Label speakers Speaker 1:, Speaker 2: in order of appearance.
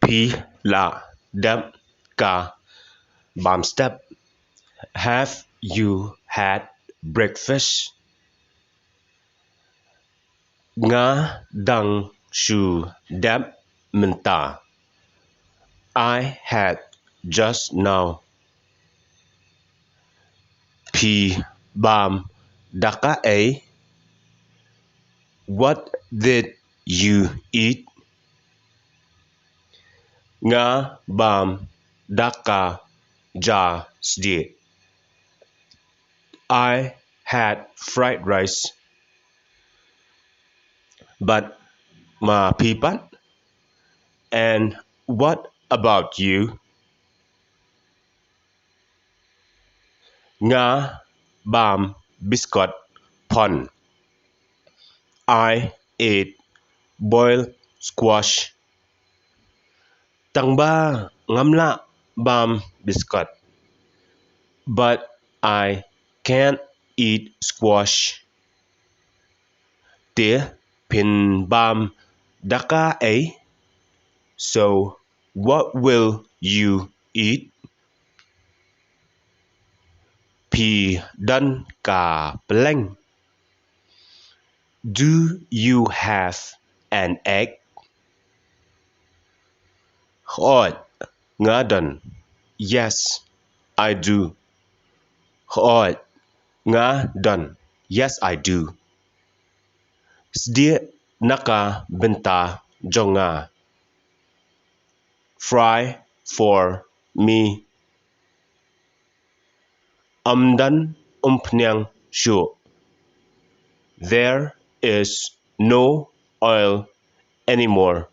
Speaker 1: Pi la dam ka bam step. Have you had breakfast? Nga dang shu dam menta. I had just now. Pi bam daka a. What did you eat? Nga bam daka ja sdi. I had fried rice. But ma pipan? And what about you? Nga bam biscuit pon. I ate boiled squash. Tang ba ngamla bam biscuit. But I can't eat squash. Tía pin bam daka a. So what will you eat? Pi dan ka pleng. Do you have an egg? Hot ngadan. Yes, I do. Hot ngadan. Yes, I do. Sdia naka benta jonga. Fry for me. Amdan umpnyang shu. There is no oil anymore.